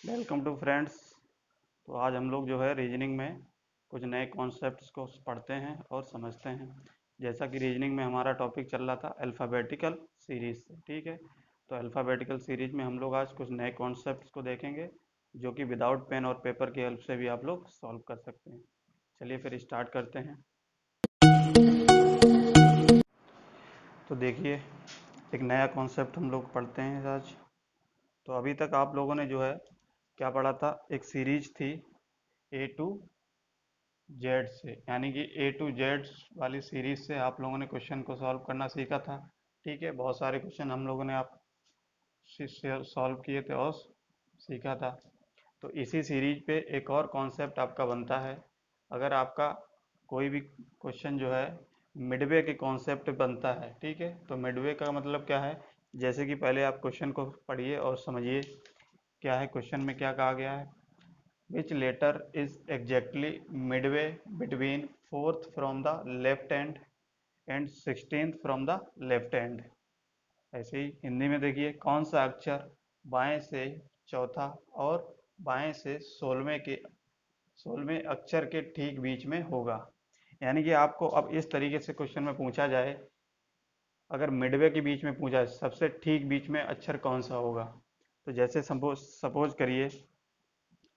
Welcome to friends. तो आज हम लोग जो है रीजनिंग में कुछ नए कॉन्सेप्ट्स को पढ़ते हैं और समझते हैं। जैसा कि रीजनिंग में हमारा टॉपिक चल रहा था अल्फ़ाबेटिकल सीरीज से, ठीक है। तो अल्फ़ाबेटिकल सीरीज में हम लोग आज कुछ नए कॉन्सेप्ट्स को देखेंगे जो कि विदाउट पेन और पेपर की हेल्प से भी आप लोग सॉल्व कर सकते हैं। चलिए फिर स्टार्ट करते हैं। तो देखिए, एक नया कॉन्सेप्ट हम लोग पढ़ते हैं आज। तो अभी तक आप लोगों ने जो है क्या पढ़ा था, एक सीरीज थी A to Z से, यानी कि A to Z वाली सीरीज से आप लोगों ने क्वेश्चन को सॉल्व करना सीखा था। ठीक है, बहुत सारे क्वेश्चन हम लोगों ने आप सॉल्व किए थे और सीखा था। तो इसी सीरीज पे एक और कॉन्सेप्ट आपका बनता है। अगर आपका कोई भी क्वेश्चन जो है मिडवे के कॉन्सेप्ट बनता है, ठीक है। तो मिडवे का मतलब क्या है, जैसे कि पहले आप क्वेश्चन को पढ़िए और समझिए क्या है क्वेश्चन में, क्या कहा गया है। Which letter is exactly midway between fourth from the left hand and 16th from the left hand। ऐसे ही हिंदी में देखिए, कौन सा अक्षर बाएं से चौथा और बाएं से 16वें अक्षर के ठीक बीच में होगा। यानी कि आपको अब इस तरीके से क्वेश्चन में पूछा जाए, अगर मिडवे के बीच में पूछा है सबसे ठीक बीच में अक्षर कौन सा होगा। तो जैसे सपोज करिए,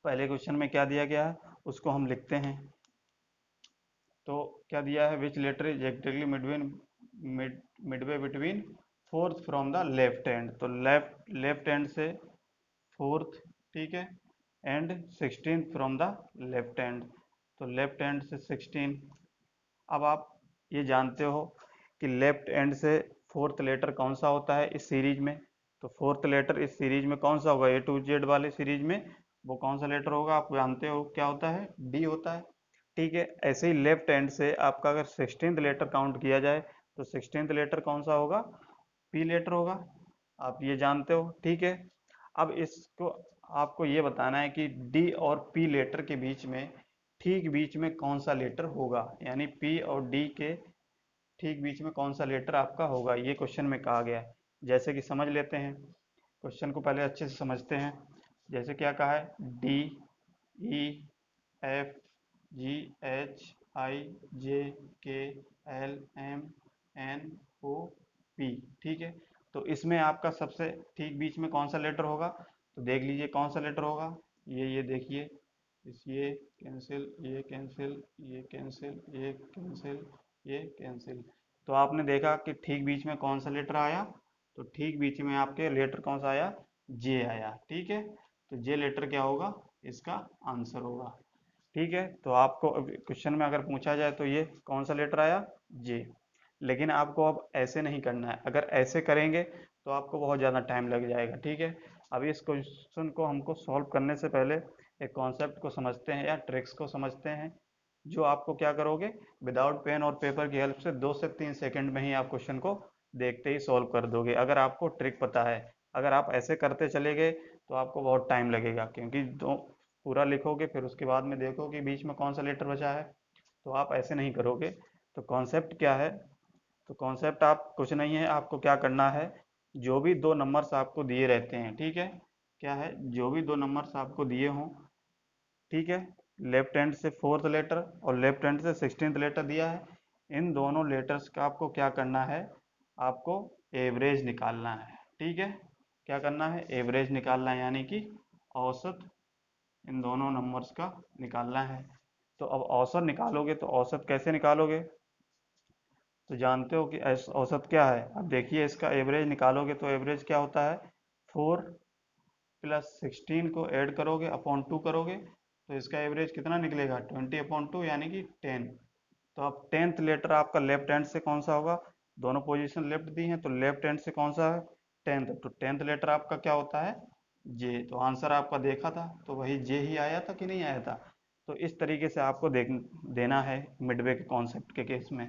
पहले क्वेश्चन में क्या दिया गया है उसको हम लिखते हैं। तो क्या दिया है, which letter is exactly midway between fourth from the left hand. तो लेफ्ट हैंड से फोर्थ, ठीक है, and 16 from the left hand. तो लेफ्ट हैंड से 16। अब आप ये जानते हो कि लेफ्ट हैंड से फोर्थ लेटर कौन सा होता है इस सीरीज में। तो फोर्थ लेटर इस सीरीज में कौन सा होगा, A to Z वाले सीरीज में वो कौन सा लेटर होगा, आप जानते हो क्या होता है, डी होता है। ठीक है, ऐसे ही लेफ्ट हैंड से आपका अगर 16th लेटर काउंट किया जाए तो 16th लेटर कौन सा होगा, पी लेटर होगा। आप ये जानते हो, ठीक है। अब इसको आपको ये बताना है कि डी और पी लेटर के बीच में ठीक बीच में कौन सा लेटर होगा, यानी पी और डी के ठीक बीच में कौन सा लेटर आपका होगा, ये क्वेश्चन में कहा गया है। जैसे कि समझ लेते हैं, क्वेश्चन को पहले अच्छे से समझते हैं। जैसे क्या कहा है, डी, ई, एफ, जी, एच, आई, जे, के, एल, एम, एन, ओ, पी, ठीक है। तो इसमें आपका सबसे ठीक बीच में कौन सा लेटर होगा, तो देख लीजिए कौन सा लेटर होगा। ये देखिए, ये कैंसिल, ये कैंसिल, ये कैंसिल, ये कैंसिल, ये कैंसिल। तो आपने देखा कि ठीक बीच में कौन सा लेटर आया, तो ठीक बीच में आपके लेटर कौन सा आया, जे आया, ठीक है। तो जे लेटर क्या होगा, इसका आंसर होगा। ठीक है, तो आपको क्वेश्चन में अगर पूछा जाए तो ये कौन सा लेटर आया, जे। लेकिन आपको अब ऐसे नहीं करना है, अगर ऐसे करेंगे तो आपको बहुत ज़्यादा टाइम लग जाएगा, ठीक है। अब इस क्वेश्चन को हमको सॉल्व करने से पहले एक कॉन्सेप्ट को समझते हैं या ट्रिक्स को समझते हैं, जो आपको क्या करोगे, विदाउट पेन और पेपर की हेल्प से 2 से 3 सेकंड में ही आप क्वेश्चन को देखते ही सॉल्व कर दोगे, अगर आपको ट्रिक पता है। अगर आप ऐसे करते चले गए तो आपको बहुत टाइम लगेगा, क्योंकि दो पूरा लिखोगे फिर उसके बाद में देखो कि बीच में कौन सा लेटर बचा है, तो आप ऐसे नहीं करोगे। तो कॉन्सेप्ट क्या है, तो कॉन्सेप्ट आप कुछ नहीं है, आपको क्या करना है, जो भी दो नंबर्स आपको दिए रहते हैं, ठीक है, क्या है, जो भी दो नंबर्स आपको दिए हों, ठीक है, लेफ्ट हैंड से फोर्थ लेटर और लेफ्ट हैंड से 16th लेटर दिया है, इन दोनों लेटर्स का आपको क्या करना है, आपको एवरेज निकालना है, ठीक है। क्या करना है, एवरेज निकालना है, यानी कि औसत इन दोनों नंबर्स का निकालना है। तो अब औसत निकालोगे तो औसत कैसे निकालोगे, तो जानते हो कि औसत क्या है। अब देखिए, इसका एवरेज निकालोगे तो एवरेज क्या होता है, 4 + 16 को ऐड करोगे अपॉन 2 करोगे तो इसका एवरेज कितना निकलेगा, 20/2 यानी कि 10। तो अब 10th लेटर आपका लेफ्ट हैंड से कौन सा होगा, दोनों पोजीशन लेफ्ट दी हैं तो लेफ्ट हैंड से कौन सा है, 10th। तो 10th लेटर आपका क्या होता है, जे। तो आंसर आपका देखा था तो वही जे ही आया था कि नहीं आया था। तो इस तरीके से आपको देना है मिडवे के कॉन्सेप्ट के केस में।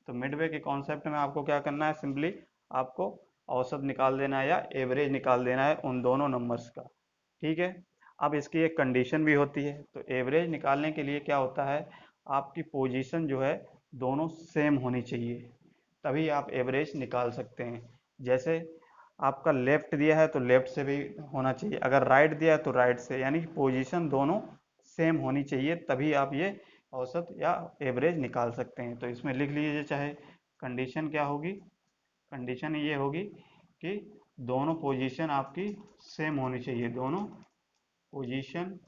तो मिडवे के कॉन्सेप्ट में आपको क्या करना है, सिंपली आपको औसत निकाल देना है या एवरेज निकाल देना है उन दोनों नंबर्स का, ठीक है। अब इसकी एक कंडीशन भी होती है। तो एवरेज निकालने के लिए क्या होता है, आपकी पोजीशन जो है दोनों सेम होनी चाहिए, तभी आप एवरेज निकाल सकते हैं। जैसे आपका लेफ्ट दिया है तो लेफ्ट से भी होना चाहिए, अगर राइट दिया है तो राइट से, यानी कि पोजीशन दोनों सेम होनी चाहिए, तभी आप ये औसत या एवरेज निकाल सकते हैं। तो इसमें लिख लीजिए, चाहे कंडीशन क्या होगी, कंडीशन ये होगी कि दोनों पोजीशन आपकी सेम होनी चाहिए, दोनों पोजीशन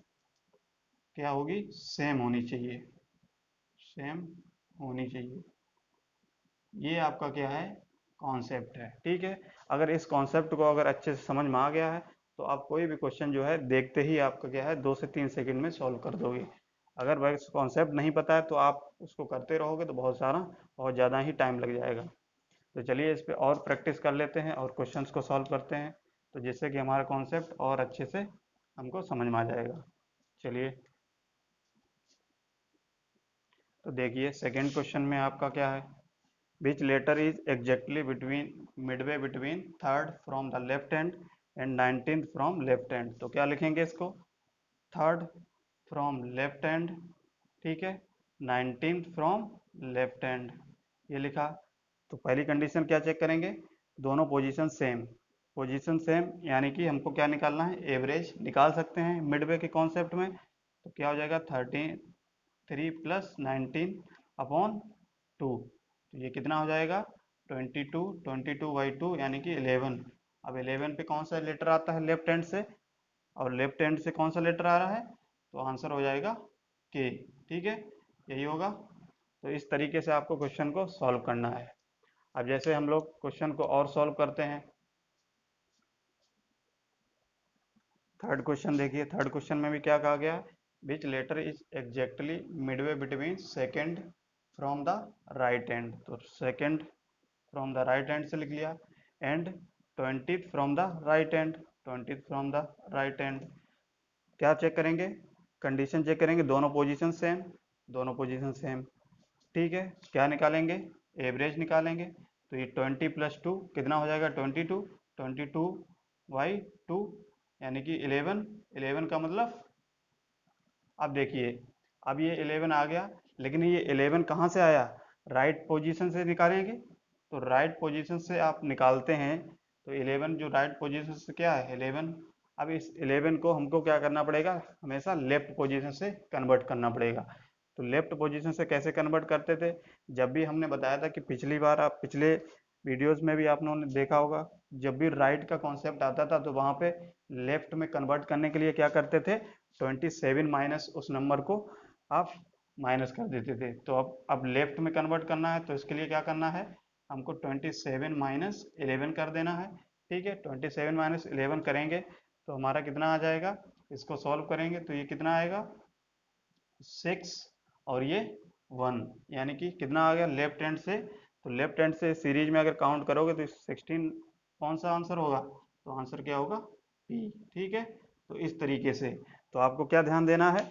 क्या होगी, सेम होनी चाहिए, सेम होनी चाहिए। ये आपका क्या है, कॉन्सेप्ट है। ठीक है, अगर इस कॉन्सेप्ट को अगर अच्छे से समझ में आ गया है तो आप कोई भी क्वेश्चन जो है देखते ही आपका क्या है 2 से 3 सेकंड में सॉल्व कर दोगे। अगर बस कॉन्सेप्ट नहीं पता है तो आप उसको करते रहोगे तो बहुत ज़्यादा ही टाइम लग जाएगा। तो चलिए इस पे और प्रैक्टिस कर लेते हैं और क्वेश्चंस को सॉल्व करते हैं, तो जिससे कि हमारा कॉन्सेप्ट और अच्छे से हमको समझ में आ जाएगा। चलिए, तो देखिए सेकेंड क्वेश्चन में आपका क्या है, which letter is exactly between midway between third from the left hand and 19th from left hand। तो क्या लिखेंगे इसको, थर्ड फ्रॉम लेफ्ट हैंड, ठीक है, 19th फ्रॉम लेफ्ट हैंड, ये लिखा। तो पहली कंडीशन क्या चेक करेंगे, दोनों पोजीशन सेम, पोजीशन सेम यानी कि हमको क्या निकालना है, एवरेज निकाल सकते हैं मिडवे के कॉन्सेप्ट में। तो क्या हो जाएगा 33 + 19/2, तो ये कितना हो जाएगा 22, 22/2 यानी कि 11। अब 11 पे कौन सा लेटर आता है लेफ्ट हैंड से, और लेफ्ट हैंड से कौन सा लेटर आ रहा है, तो आंसर हो जाएगा के। ठीक है, यही होगा। तो इस तरीके से आपको क्वेश्चन को सॉल्व करना है। अब जैसे हम लोग क्वेश्चन को और सॉल्व करते हैं, थर्ड क्वेश्चन देखिए, थर्ड क्वेश्चन में भी क्या कहा गया, which letter is exactly midway between second from the right hand. तो second from the right hand से लिख लिया, and 20th from the right hand, 20th from the right hand. क्या चेक करेंगे, कंडीशन चेक करेंगे, दोनों पोजीशन सेम, दोनों position same. ठीक है, क्या निकालेंगे, एवरेज निकालेंगे। तो ये 20 + 2 कितना हो जाएगा 22, 22/2 यानी कि 11, 11 का मतलब, अब देखिए अब ये 11 आ गया, लेकिन ये 11 कहाँ से आया, राइट पोजीशन से निकालेंगे। तो राइट पोजीशन से आप निकालते हैं तो 11 जो राइट पोजीशन से क्या है 11। अब इस 11 को हमको क्या करना पड़ेगा, हमेशा लेफ्ट पोजीशन से कन्वर्ट करना पड़ेगा। तो लेफ्ट पोजीशन से कैसे कन्वर्ट करते थे, जब भी हमने बताया था कि पिछली बार, आप पिछले वीडियोस में भी आप लोगों ने देखा होगा, जब भी राइट का कॉन्सेप्ट आता था तो वहाँ पे लेफ्ट में कन्वर्ट करने के लिए क्या करते थे, 27 माइनस उस नंबर को आप माइनस कर देते थे। तो अब लेफ्ट में कन्वर्ट करना है तो इसके लिए क्या करना है, हमको 27 - 11 कर देना है। ठीक है, 27 - 11 करेंगे तो हमारा कितना आ जाएगा, इसको सॉल्व करेंगे तो ये कितना आएगा 6 और ये 1, यानी कि कितना आ गया लेफ्ट हैंड से। तो लेफ्ट हैंड से सीरीज में अगर काउंट करोगे तो 16 कौन सा आंसर होगा, तो आंसर क्या होगा पी। ठीक है, तो इस तरीके से, तो आपको क्या ध्यान देना है,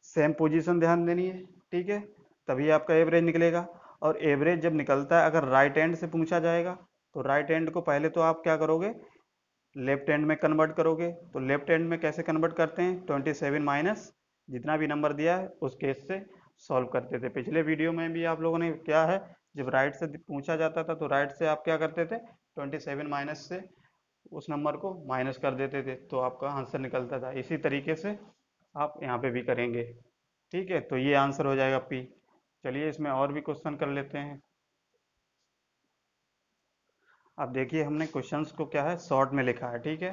सेम पोजीशन ध्यान देनी है। ठीक है, तभी आपका एवरेज निकलेगा। और एवरेज जब निकलता है अगर राइट हैंड से पूछा जाएगा तो राइट हैंड को पहले तो आप क्या करोगे, लेफ्ट हैंड में कन्वर्ट करोगे। तो लेफ्ट हैंड में कैसे कन्वर्ट करते हैं, 27 माइनस जितना भी नंबर दिया है उस केस से सॉल्व करते थे। पिछले वीडियो में भी आप लोगों ने क्या है, जब राइट से पूछा जाता था तो राइट से आप क्या करते थे, 27 माइनस से उस नंबर को माइनस कर देते थे तो आपका आंसर निकलता था। इसी तरीके से आप यहाँ पे भी करेंगे। ठीक है, तो ये आंसर हो जाएगा पी। चलिए इसमें और भी क्वेश्चन कर लेते हैं। अब देखिए हमने क्वेश्चंस को क्या है शॉर्ट में लिखा है। ठीक है,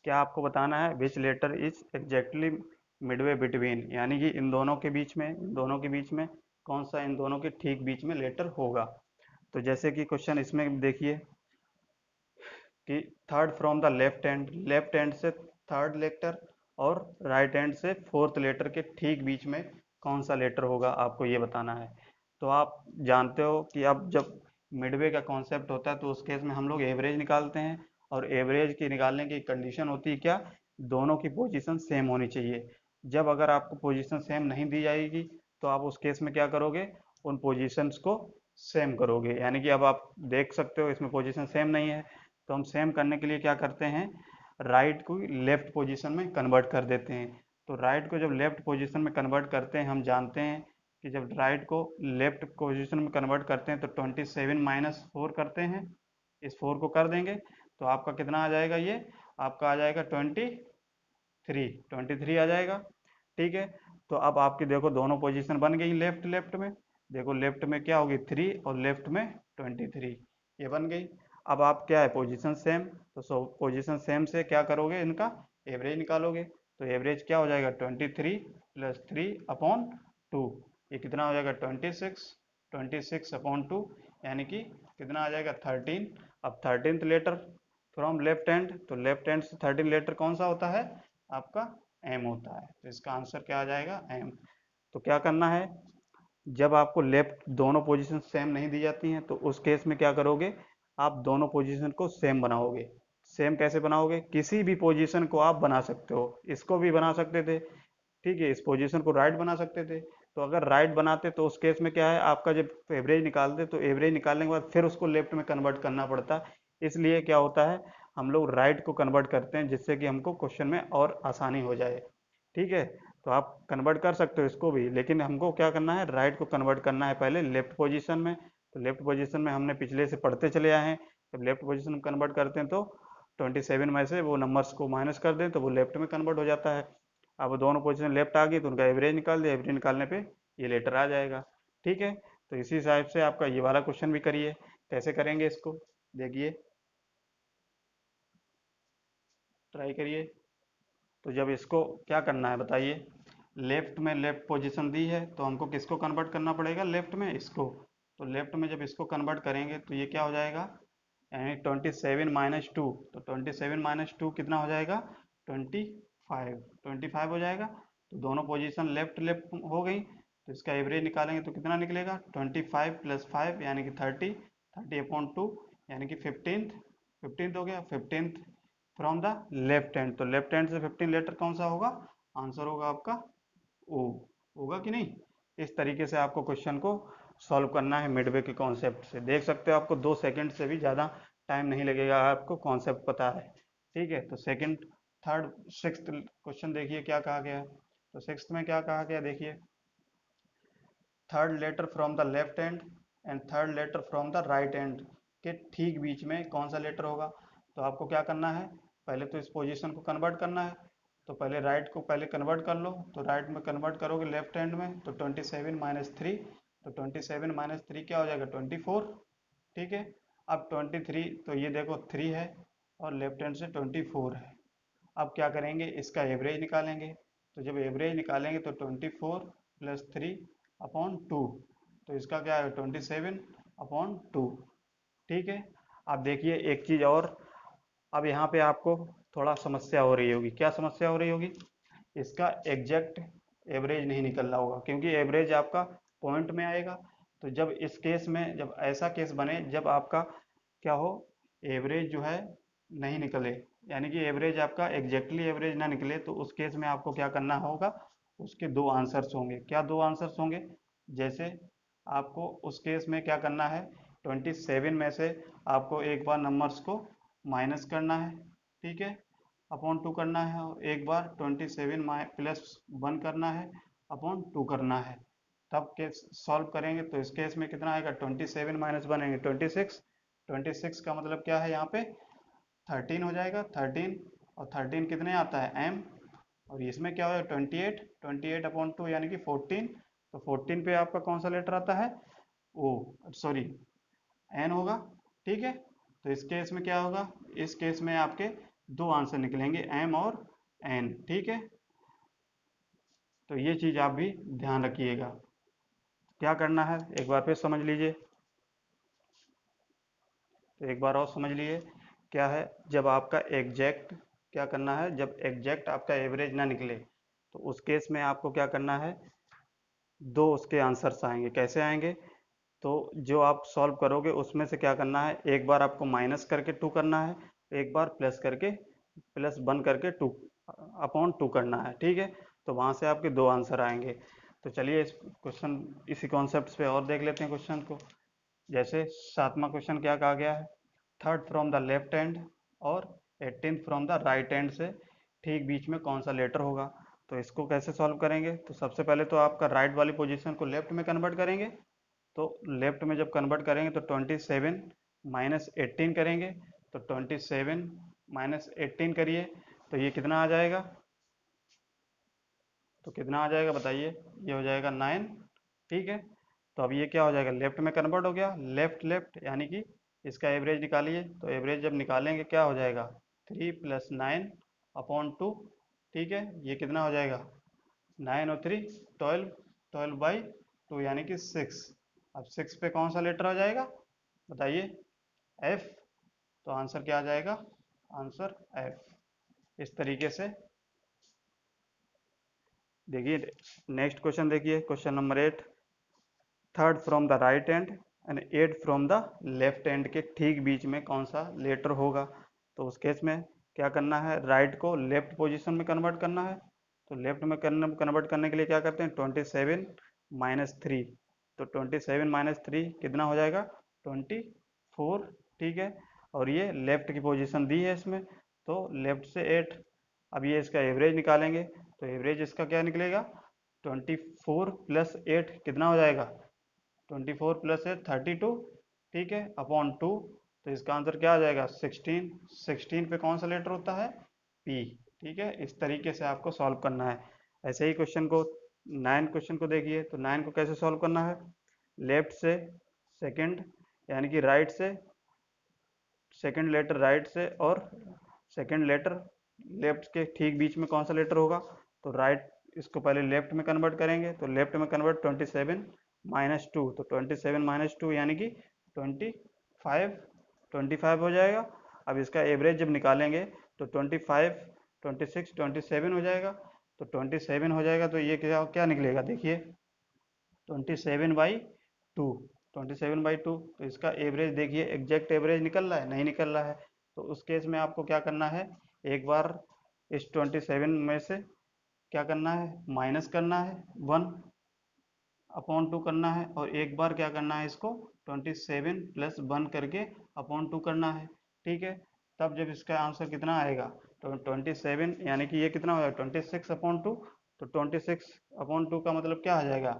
क्या आपको बताना है, which letter is exactly midway between, यानी कि इन दोनों के बीच में, इन दोनों के बीच में कौन सा इन दोनों के ठीक बीच में लेटर होगा। तो जैसे कि क्वेश्चन इसमें देखिए कि third from the left hand, left hand से थर्ड लेटर और राइट हैंड से फोर्थ लेटर के ठीक बीच में कौन सा लेटर होगा, आपको ये बताना है। तो आप जानते हो कि अब जब मिडवे का कॉन्सेप्ट होता है तो उस केस में हम लोग एवरेज निकालते हैं, और एवरेज की निकालने की कंडीशन होती है क्या, दोनों की पोजीशन सेम होनी चाहिए। जब अगर आपको पोजीशन सेम नहीं दी जाएगी तो आप उस केस में क्या करोगे, उन पोजीशंस को सेम करोगे। यानी कि अब आप देख सकते हो इसमें पोजीशन सेम नहीं है, तो हम सेम करने के लिए क्या करते हैं, राइट को लेफ्ट पोजीशन में कन्वर्ट कर देते हैं। तो राइट को जब लेफ्ट पोजीशन में कन्वर्ट करते हैं, हम जानते हैं कि जब राइट को लेफ्ट पोजीशन में कन्वर्ट करते हैं तो 27 - 4 करते हैं, इस 4 को कर देंगे तो आपका कितना आ जाएगा, ये आपका आ जाएगा 23 आ जाएगा। ठीक है, तो अब आपकी देखो दोनों पोजीशन बन गई लेफ्ट लेफ्ट में। देखो लेफ्ट में क्या होगी 3 और लेफ्ट में 23, ये बन गई। अब आप क्या है पोजीशन सेम, तो पोजीशन सेम से क्या करोगे, इनका एवरेज निकालोगे। तो एवरेज क्या हो जाएगा 23 प्लस 3/2, ये कितना हो जाएगा 26/2, यानी कि कितना आ जाएगा 13। अब 13th letter from left hand, तो लेफ्ट हैंड से 13 लेटर कौन सा होता है आपका, एम होता है। तो इसका आंसर क्या आ जाएगा, एम। तो क्या करना है, जब आपको लेफ्ट दोनों पोजीशन सेम नहीं दी जाती हैं तो उस केस में क्या करोगे, आप दोनों पोजीशन को सेम बनाओगे। सेम कैसे बनाओगे, किसी भी पोजीशन को आप बना सकते हो, इसको भी बना सकते थे, ठीक है, इस पोजीशन को राइट बना सकते थे। तो अगर राइट बनाते तो उस केस में क्या है, आपका जब एवरेज निकालते तो एवरेज निकालने के बाद फिर उसको लेफ्ट में कन्वर्ट करना पड़ता। इसलिए क्या होता है, हम लोग राइट को कन्वर्ट करते हैं जिससे कि हमको क्वेश्चन में और आसानी हो जाए। ठीक है, तो आप कन्वर्ट कर सकते हो इसको भी, लेकिन हमको क्या करना है, राइट को कन्वर्ट करना है पहले लेफ्ट पोजीशन में। तो लेफ्ट पोजीशन में हमने पिछले से पढ़ते चले आए हैं, जब लेफ्ट पोजीशन में कन्वर्ट करते हैं तो 27 में से वो नंबर्स को माइनस कर दें तो वो लेफ्ट में कन्वर्ट हो जाता है। अब दोनों पोजीशन लेफ्ट आ गई तो उनका एवरेज निकाल दिया, एवरेज निकालने पे ये लेटर आ जाएगा। ठीक है, तो इसी हिसाब से आपका ये वाला क्वेश्चन भी करिए। कैसे करेंगे इसको, देखिए, ट्राई करिए। तो जब इसको क्या करना है बताइए, लेफ्ट में लेफ्ट पोजीशन दी है तो हमको किसको कन्वर्ट करना पड़ेगा, लेफ्ट में इसको। तो लेफ्ट में जब इसको कन्वर्ट करेंगे तो ये क्या हो जाएगा, यानी 27 - 2, तो 27 - 2 कितना हो जाएगा 25 हो जाएगा। तो दोनों पोजीशन लेफ्ट लेफ्ट हो गई, तो इसका एवरेज निकालेंगे तो कितना निकलेगा 25 + 5 यानी कि 30/2 यानी कि 15th हो गया। 15th from the left hand, तो लेफ्ट हैंड से 15 लेटर कौन सा होगा, आंसर होगा आपका ओ, होगा कि नहीं। इस तरीके से आपको क्वेश्चन को सॉल्व करना है मिडवे के कॉन्सेप्ट से। देख सकते हो आपको 2 सेकंड से भी ज़्यादा टाइम नहीं लगेगा, आपको कॉन्सेप्ट पता है। ठीक है, तो सेकंड थर्ड सिक्स्थ क्वेश्चन देखिए क्या कहा गया है। तो सिक्स्थ में क्या कहा गया देखिए, third letter from the left hand and third letter from the right hand के ठीक बीच में कौन सा लेटर होगा। तो आपको क्या करना है, पहले तो इस पोजीशन को कन्वर्ट करना है। तो पहले राइट को पहले कन्वर्ट कर लो, तो राइट में कन्वर्ट करोगे लेफ्ट हैंड में, तो 27 - 3, तो 27 - 3 क्या हो जाएगा 24। ठीक है, अब 23, तो ये देखो 3 है और लेफ्ट हैंड से 24 है। अब क्या करेंगे, इसका एवरेज निकालेंगे। तो जब एवरेज निकालेंगे तो 24 + 3/2, तो इसका क्या है 27/2। ठीक है, अब देखिए एक चीज़ और, अब यहाँ पे आपको थोड़ा समस्या हो रही होगी। क्या समस्या हो रही होगी, इसका एग्जैक्ट एवरेज नहीं निकल रहा होगा क्योंकि एवरेज आपका पॉइंट में आएगा। तो जब इस केस में, जब ऐसा केस बने जब आपका क्या हो, एवरेज जो है नहीं निकले, यानी कि एवरेज आपका एग्जैक्टली एवरेज ना निकले, तो उस केस में आपको क्या करना होगा, उसके दो आंसर्स होंगे। क्या दो आंसर्स होंगे, जैसे आपको उस केस में क्या करना है, 27 में से आपको एक बार नंबर्स को माइनस करना है, ठीक है, अपॉन 2 करना है, और एक बार 27 + 1 करना है, अपॉन 2 करना है। तब केस सॉल्व करेंगे तो इस केस में कितना आएगा 27 - 1 यानी 26। 26 का मतलब क्या है यहाँ पे 13 हो जाएगा 13, और 13 कितने आता है एम, और इसमें क्या होगा 28/2 यानी कि 14। तो 14 पे आपका कौन सा लेटर आता है, ओ सॉरी एन होगा। ठीक है, तो इस केस में क्या होगा, इस केस में आपके दो आंसर निकलेंगे एम और एन। ठीक है, तो ये चीज़ आप भी ध्यान रखिएगा। क्या करना है एक बार फिर समझ लीजिए, तो एक बार और समझ लीजिए क्या है, जब आपका एग्जैक्ट क्या करना है, जब एग्जैक्ट आपका एवरेज ना निकले तो उस केस में आपको क्या करना है, दो उसके आंसर्स आएंगे। कैसे आएंगे, तो जो आप सॉल्व करोगे उसमें से क्या करना है, एक बार आपको माइनस करके 2 करना है, एक बार +1 करके 2/2 करना है। ठीक है, तो वहाँ से आपके दो आंसर आएंगे। तो चलिए इस क्वेश्चन इसी कॉन्सेप्ट पे और देख लेते हैं क्वेश्चन को। जैसे सातवां क्वेश्चन क्या कहा गया है, third from the left hand और 18th from the right hand से ठीक बीच में कौन सा लेटर होगा। तो इसको कैसे सॉल्व करेंगे, तो सबसे पहले तो आपका राइट वाली पोजीशन को लेफ्ट में कन्वर्ट करेंगे। तो लेफ्ट में जब कन्वर्ट करेंगे तो 27 - 18 करेंगे, तो 27 माइनस 18 करिए तो ये कितना आ जाएगा, तो कितना आ जाएगा बताइए, ये हो जाएगा 9। ठीक है, तो अब ये क्या हो जाएगा, लेफ्ट में कन्वर्ट हो गया, लेफ्ट लेफ्ट यानी कि इसका एवरेज निकालिए, तो एवरेज जब निकालेंगे क्या हो जाएगा, 3 + 9 अपॉन 2। ठीक है, ये कितना हो जाएगा, 9 और 3 12, 12/2 यानी कि 6। अब 6 पे कौन सा लेटर आ जाएगा बताइए, एफ। तो आंसर क्या आ जाएगा, आंसर एफ। इस तरीके से देखिए, नेक्स्ट क्वेश्चन देखिए, question number 8, third from the right and and 8 from the left and के ठीक बीच में कौन सा लेटर होगा। तो उस केस में क्या करना है, राइट को लेफ्ट पोजीशन में कन्वर्ट करना है। तो लेफ्ट में कन्वर्ट करने के लिए क्या करते हैं, 27 माइनस 3। तो 27 माइनस 3 कितना हो जाएगा, 24। ठीक है, और ये लेफ्ट की पोजीशन दी है इसमें, तो लेफ्ट से 8। अब ये इसका एवरेज निकालेंगे, तो एवरेज इसका क्या निकलेगा, 24 + 8 कितना हो जाएगा, 24 + 8 32। ठीक है, अपॉन 2। तो इसका आंसर क्या आ जाएगा, 16। 16 पे कौन सा लेटर होता है, पी। ठीक है, इस तरीके से आपको सॉल्व करना है। ऐसे ही क्वेश्चन को 9 क्वेश्चन को देखिए, तो 9 को कैसे सॉल्व करना है, लेफ्ट से सेकंड यानी कि राइट से सेकंड लेटर राइट से, और सेकंड लेटर लेफ्ट के ठीक बीच में कौन सा लेटर होगा, तो राइट इसको पहले लेफ्ट में कन्वर्ट करेंगे, तो लेफ्ट में कन्वर्ट 27 माइनस 2, तो 27 माइनस 2 यानी कि 25। 25 हो जाएगा। अब इसका एवरेज जब निकालेंगे तो 25 26 27 हो जाएगा। तो 27 हो जाएगा, तो ये क्या क्या निकलेगा देखिए, 27/2। 27/2, तो इसका एवरेज देखिए, एग्जैक्ट एवरेज निकल रहा है, नहीं निकल रहा है। तो उस केस में आपको क्या करना है, एक बार इस 27 में से क्या करना है, माइनस करना है 1/2 करना है, और एक बार क्या करना है, इसको 27 + 1 करके अपॉन 2 करना है। ठीक है, तब जब इसका आंसर कितना आएगा, तो 27 यानी कि ये कितना हो जाएगा, 26/2। तो 26/2 का मतलब क्या आ जाएगा,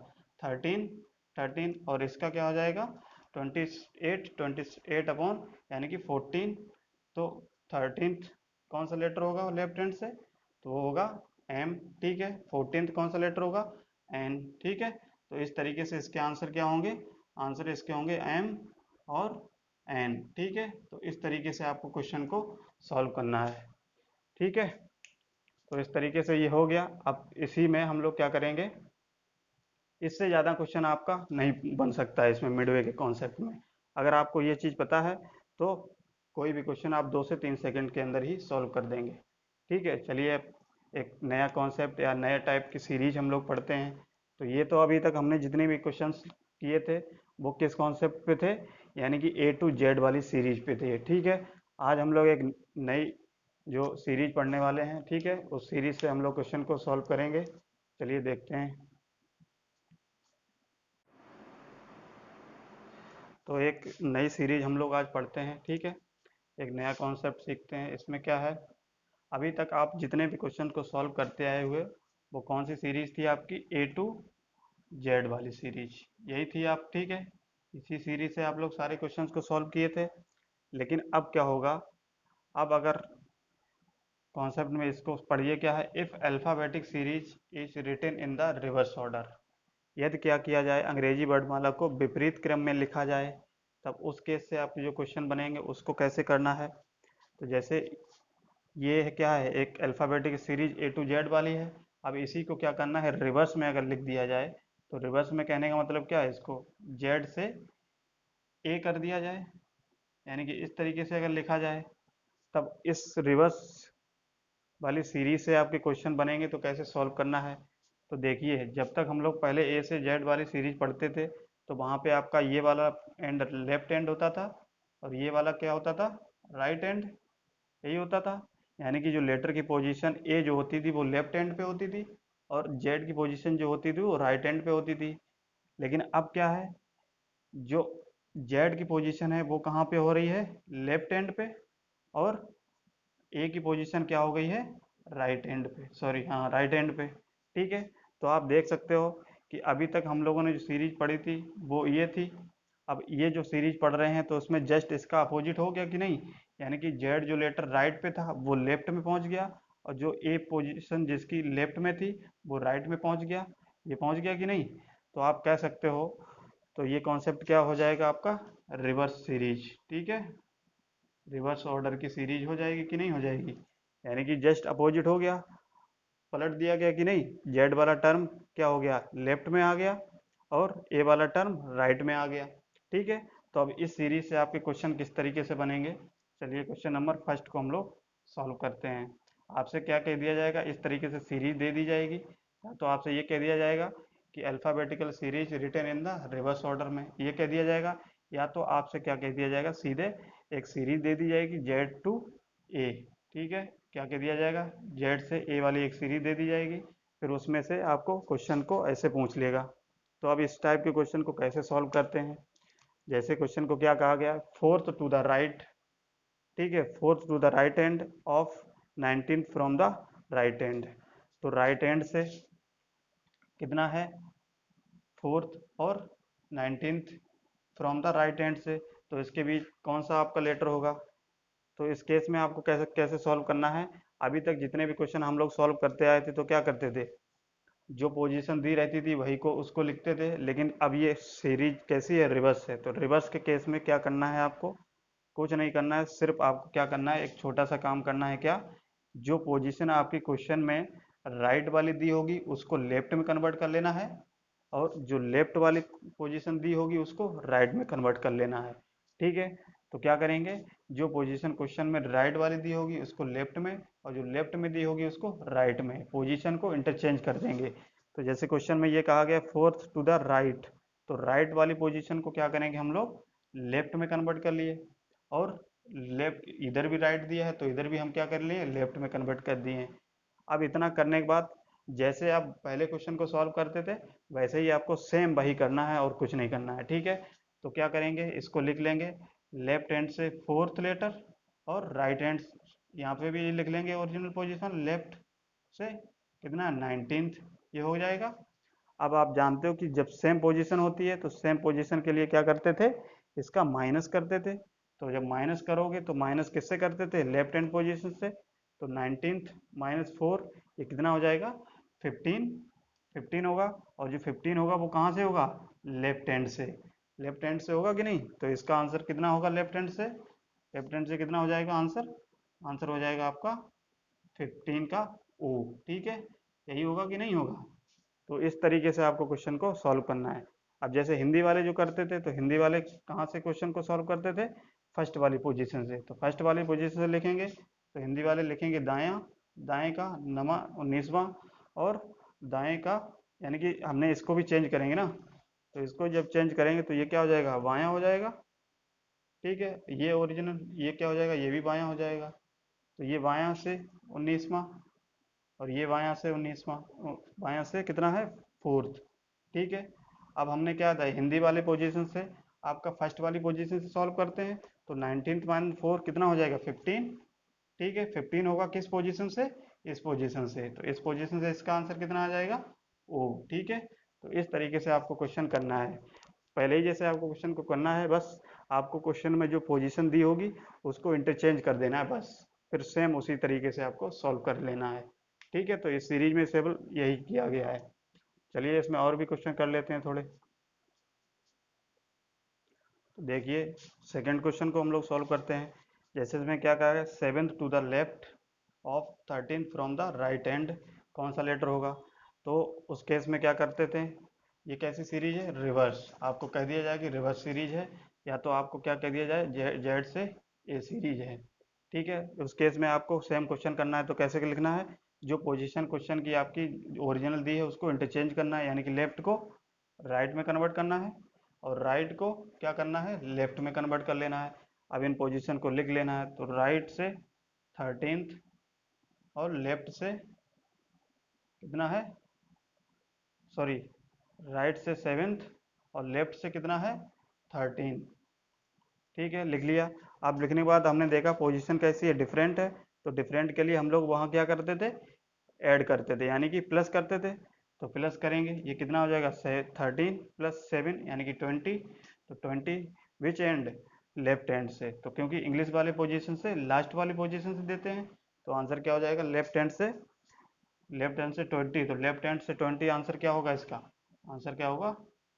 13। 13, और इसका क्या हो जाएगा, 28 अपॉन यानी कि 14। तो 13 कौन सा लेटर होगा लेफ्ट हैंड से, तो वो होगा एम। ठीक है, 14 कौन सा लेटर होगा, एन। ठीक है, तो इस तरीके से इसके आंसर क्या होंगे, आंसर इसके होंगे एम और एन। ठीक है, तो इस तरीके से आपको क्वेश्चन को सॉल्व करना है। ठीक है, तो इस तरीके से ये हो गया। अब इसी में हम लोग क्या करेंगे, इससे ज़्यादा क्वेश्चन आपका नहीं बन सकता है इसमें मिडवे के कॉन्सेप्ट में। अगर आपको ये चीज़ पता है तो कोई भी क्वेश्चन आप 2 से 3 सेकंड के अंदर ही सॉल्व कर देंगे। ठीक है, चलिए एक नया कॉन्सेप्ट या नया टाइप की सीरीज हम लोग पढ़ते हैं। तो ये तो अभी तक हमने जितने भी क्वेश्चंस किए थे वो किस कॉन्सेप्ट पे थे, यानी कि A to Z वाली सीरीज पे थे। ठीक है, आज हम लोग एक नई जो सीरीज पढ़ने वाले हैं, ठीक है, उस सीरीज से हम लोग क्वेश्चन को सॉल्व करेंगे। चलिए देखते हैं। तो एक नई सीरीज हम लोग आज पढ़ते हैं। ठीक है, एक नया कॉन्सेप्ट सीखते हैं। इसमें क्या है, अभी तक आप जितने भी क्वेश्चन को सॉल्व करते आए हुए, वो कौन सी सीरीज थी आपकी, A to Z वाली सीरीज यही थी आप। ठीक है, इसी सीरीज से आप लोग सारे क्वेश्चंस को सॉल्व किए थे। लेकिन अब क्या होगा, अब अगर कॉन्सेप्ट में इसको पढ़िए, क्या है, if alphabetic series is written in the reverse order, यदि क्या किया जाए, अंग्रेजी वर्णमाला को विपरीत क्रम में लिखा जाए, तब उस केस से आपके जो क्वेश्चन बनेंगे उसको कैसे करना है। तो जैसे ये है, क्या है, एक alphabetic series A to Z वाली है। अब इसी को क्या करना है, रिवर्स में अगर लिख दिया जाए, तो रिवर्स में कहने का मतलब क्या है, इसको Z से A कर दिया जाए, यानी कि इस तरीके से अगर लिखा जाए, तब इस रिवर्स वाली सीरीज से आपके क्वेश्चन बनेंगे। तो कैसे सॉल्व करना है, तो देखिए, जब तक हम लोग पहले A से Z वाली सीरीज पढ़ते थे, तो वहाँ पे आपका ये वाला एंड लेफ्ट एंड होता था, और ये वाला क्या होता था, राइट एंड। यही होता था, यानी कि जो लेटर की पोजीशन ए जो होती थी वो लेफ्ट हैंड पे होती थी, और जेड की पोजीशन जो होती थी वो राइट हैंड पे होती थी। लेकिन अब क्या है, जो जेड की पोजीशन है वो कहाँ पे हो रही है, लेफ्ट हैंड पे, और ए की पोजीशन क्या हो गई है, राइट हैंड पे, सॉरी हाँ, राइट हैंड पे। ठीक है, तो आप देख सकते हो कि अभी तक हम लोगों ने जो सीरीज पढ़ी थी वो ये थी। अब ये जो सीरीज पढ़ रहे हैं तो उसमें जस्ट इसका अपोजिट हो गया कि नहीं, यानी कि जेड जो लेटर राइट पे था वो लेफ्ट में पहुंच गया, और जो ए पोजीशन जिसकी लेफ्ट में थी वो राइट में पहुंच गया। ये पहुंच गया कि नहीं? तो आप कह सकते हो, तो ये कॉन्सेप्ट क्या हो जाएगा आपका? Reverse series. ठीक है, रिवर्स ऑर्डर की सीरीज हो जाएगी कि नहीं हो जाएगी? यानी कि जस्ट अपोजिट हो गया, पलट दिया गया कि नहीं? जेड वाला टर्म क्या हो गया? लेफ्ट में आ गया, और ए वाला टर्म राइट में आ गया। ठीक है, तो अब इस सीरीज से आपके क्वेश्चन किस तरीके से बनेंगे? चलिए क्वेश्चन नंबर फर्स्ट को हम लोग सॉल्व करते हैं। आपसे क्या कह दिया जाएगा? इस तरीके से सीरीज दे दी जाएगी, या तो आपसे ये कह दिया जाएगा कि alphabetical series written in the reverse order में, ये कह दिया जाएगा। या तो आपसे क्या कह दिया जाएगा? सीधे एक सीरीज दे दी जाएगी जेड टू ए। ठीक है, क्या कह दिया जाएगा? जेड से ए वाली एक सीरीज दे दी जाएगी, फिर उसमें से आपको क्वेश्चन को ऐसे पूछ लेगा। तो अब इस टाइप के क्वेश्चन को कैसे सॉल्व करते हैं? जैसे क्वेश्चन को क्या कहा गया? Fourth to the right. ठीक है, fourth to the right end of 19 from the right end. तो राइट एंड से कितना है? फोर्थ, और 19th from the right end से, तो इसके बीच कौन सा आपका लेटर होगा? तो इस केस में आपको कैसे कैसे सॉल्व करना है? अभी तक जितने भी क्वेश्चन हम लोग सॉल्व करते आए थे तो क्या करते थे? जो पोजीशन दी रहती थी वही को उसको लिखते थे, लेकिन अब ये सीरीज कैसी है? रिवर्स है। तो रिवर्स के केस में क्या करना है आपको? कुछ नहीं करना है, सिर्फ आपको क्या करना है? एक छोटा सा काम करना है। क्या? जो पोजीशन आपकी क्वेश्चन में राइट वाली दी होगी उसको लेफ्ट में कन्वर्ट कर लेना है, और जो लेफ्ट वाली पोजीशन दी होगी उसको राइट में कन्वर्ट कर लेना है। ठीक है, तो क्या करेंगे? जो पोजीशन क्वेश्चन में राइट वाली दी होगी उसको लेफ्ट में, और जो लेफ्ट में दी होगी उसको राइट में, पोजीशन को इंटरचेंज कर देंगे। तो जैसे क्वेश्चन में ये कहा गया फोर्थ टू द राइट, तो राइट वाली पोजीशन को क्या करेंगे हम लोग? लेफ्ट में कन्वर्ट कर लिए, और लेफ्ट इधर भी राइट दिया है तो इधर भी हम क्या कर लिए? लेफ्ट में कन्वर्ट कर दिए। अब इतना करने के बाद जैसे आप पहले क्वेश्चन को सॉल्व करते थे वैसे ही आपको सेम वही करना है और कुछ नहीं करना है। ठीक है, तो क्या करेंगे? इसको लिख लेंगे लेफ्ट हैंड से फोर्थ लेटर, और राइट हैंड यहाँ पे भी लिख लेंगे ओरिजिनल पोजीशन लेफ्ट से कितना? 19th। ये हो जाएगा। अब आप जानते हो कि जब सेम पोजीशन होती है तो सेम पोजीशन के लिए क्या करते थे? इसका माइनस करते थे। तो जब माइनस करोगे तो माइनस किससे करते थे? लेफ्ट हैंड पोजीशन से। तो 19th -4 ये कितना हो जाएगा? 15। 15 होगा, और जो 15 होगा वो कहाँ से होगा? लेफ्ट हैंड से। लेफ्ट हैंड से होगा कि नहीं? तो इसका आंसर कितना होगा लेफ्ट हैंड से? लेफ्ट हैंड से कितना हो जाएगा आंसर? आंसर हो जाएगा आपका 15 का ओ। ठीक है, यही होगा कि नहीं होगा? तो इस तरीके से आपको क्वेश्चन को सॉल्व करना है। अब जैसे हिंदी वाले जो करते थे, तो हिंदी वाले कहाँ से क्वेश्चन को सॉल्व करते थे? फर्स्ट वाली पोजीशन से। तो फर्स्ट वाली पोजीशन से लिखेंगे, तो हिंदी वाले लिखेंगे दायां, दाएं का नमा 19वां, और दाएं का, यानी कि हमने इसको भी चेंज करेंगे ना, तो इसको जब चेंज करेंगे तो ये क्या हो जाएगा? बायां हो जाएगा। ठीक है, ये ओरिजिनल, ये क्या हो जाएगा? ये भी बायां हो जाएगा। तो ये बायां से 19वां, और ये बायां से 19वां, बायां से कितना है? फोर्थ। ठीक है, अब हमने क्या था? हिंदी वाले पोजीशन से आपका फर्स्ट वाली पोजीशन से सॉल्व करते हैं, तो 19th-4 कितना हो जाएगा? 15। ठीक है, 15 होगा किस पोजीशन से? इस पोजीशन से। तो इस पोजीशन से इसका आंसर कितना आ जाएगा? ओ। ठीक है, तो इस तरीके से आपको क्वेश्चन करना है। पहले ही जैसे आपको क्वेश्चन को करना है, बस आपको क्वेश्चन में जो पोजीशन दी होगी उसको इंटरचेंज कर देना है बस, फिर सेम उसी तरीके से आपको सॉल्व कर लेना है। ठीक है, तो इस सीरीज में सेवल यही किया गया है। चलिए इसमें और भी क्वेश्चन कर लेते हैं थोड़े। तो देखिए सेकंड क्वेश्चन को हम लोग सॉल्व करते हैं। जैसे इसमें क्या कहा है? 7th to the left of 13 from the right hand, कौन सा लेटर होगा? तो उस केस में क्या करते थे? ये कैसी सीरीज है? रिवर्स। आपको कह दिया जाए कि रिवर्स सीरीज है, या तो आपको क्या कह दिया जाए? जेड से ए सीरीज है। ठीक है, उस केस में आपको सेम क्वेश्चन करना है, तो कैसे लिखना है? जो पोजीशन क्वेश्चन की आपकी ओरिजिनल दी है उसको इंटरचेंज करना है, यानी कि लेफ्ट को राइट में कन्वर्ट करना है, और राइट को क्या करना है? लेफ्ट में कन्वर्ट कर लेना है। अब इन पोजीशन को लिख लेना है, तो राइट से 13th, और लेफ्ट से कितना है? सॉरी, राइट से 7th, और लेफ्ट से कितना है? 13। ठीक है, लिख लिया। अब लिखने के बाद हमने देखा पोजीशन कैसी है? डिफरेंट है। तो डिफरेंट के लिए हम लोग वहाँ क्या करते थे? ऐड करते थे, यानी कि प्लस करते थे। तो प्लस करेंगे, ये कितना हो जाएगा? 13 + 7 यानी कि 20। तो 20 विच एंड? लेफ्ट हैंड से, तो क्योंकि इंग्लिश वाले पोजीशन से लास्ट वाली पोजीशन से देते हैं, तो आंसर क्या हो जाएगा, लेफ्ट हैंड से 20, तो लेफ्ट हैंड से 20 आंसर क्या होगा इसका, आंसर क्या होगा,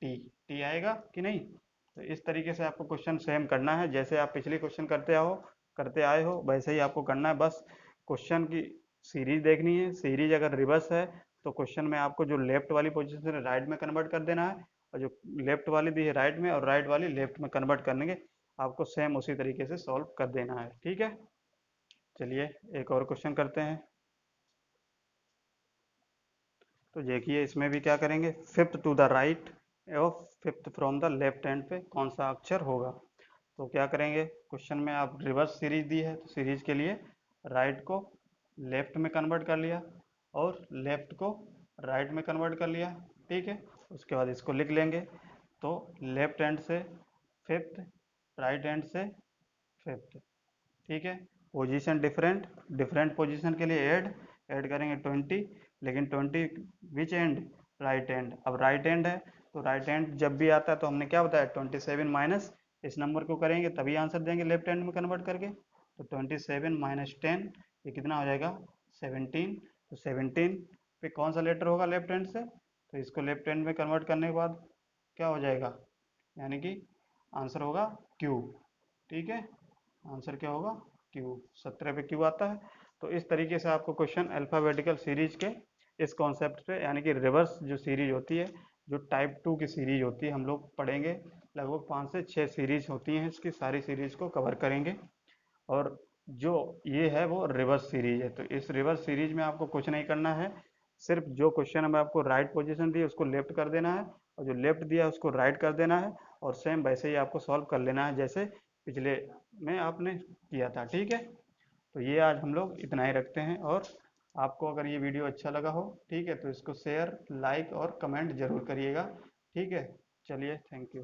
टी। टी आएगा कि नहीं। तो इस तरीके से आपको क्वेश्चन सेम करना है, जैसे आप पिछले क्वेश्चन करते आए हो वैसे ही आपको करना है। बस क्वेश्चन की सीरीज देखनी है, सीरीज अगर रिवर्स है तो क्वेश्चन में आपको जो लेफ्ट वाली पोजीशन है राइट में कन्वर्ट कर देना है, और जो लेफ्ट वाली दी है राइट में और राइट वाली लेफ्ट में कन्वर्ट करने के आपको सेम उसी तरीके से सॉल्व कर देना है। ठीक है, चलिए एक और क्वेश्चन करते हैं। तो देखिए इसमें भी क्या करेंगे, फिफ्थ टू द राइट और fifth from the left hand पे कौन सा अक्षर होगा। तो क्या करेंगे, क्वेश्चन में आप रिवर्स सीरीज दी है तो सीरीज के लिए राइट को लेफ्ट में कन्वर्ट कर लिया और लेफ्ट को राइट में कन्वर्ट कर लिया। ठीक है, उसके बाद इसको लिख लेंगे। तो लेफ्ट हैंड से फिफ्थ, राइट हैंड से फिफ्थ। ठीक है, पोजीशन डिफरेंट, डिफरेंट पोजीशन के लिए ऐड ऐड करेंगे 20, लेकिन 20 विच एंड, राइट एंड। अब राइट एंड है तो राइट एंड जब भी आता है तो हमने क्या बताया 27 माइनस इस नंबर को करेंगे तभी आंसर देंगे लेफ्ट हैंड में कन्वर्ट करके। तो 27 माइनस 10 ये कितना हो जाएगा 17। तो 17 पे कौन सा लेटर होगा लेफ्ट हैंड से, तो इसको लेफ्ट हैंड में कन्वर्ट करने के बाद क्या हो जाएगा, यानी कि आंसर होगा क्यू। ठीक है, आंसर क्या होगा क्यू, 17 पे क्यू आता है। तो इस तरीके से आपको क्वेश्चन अल्फ़ाबेटिकल सीरीज के इस कॉन्सेप्ट पे, यानी कि रिवर्स जो सीरीज होती है, जो टाइप 2 की सीरीज होती है, हम लोग पढ़ेंगे लगभग 5 से 6 सीरीज होती हैं, इसकी सारी सीरीज को कवर करेंगे। और जो ये है वो रिवर्स सीरीज है, तो इस रिवर्स सीरीज में आपको कुछ नहीं करना है, सिर्फ जो क्वेश्चन हमें आपको राइट पोजीशन दी है उसको लेफ्ट कर देना है और जो लेफ्ट दिया है उसको राइट कर देना है, और सेम वैसे ही आपको सॉल्व कर लेना है जैसे पिछले में आपने किया था। ठीक है, तो ये आज हम लोग इतना ही रखते हैं, और आपको अगर ये वीडियो अच्छा लगा हो, ठीक है, तो इसको शेयर, लाइक और कमेंट जरूर करिएगा। ठीक है, चलिए, थैंक यू।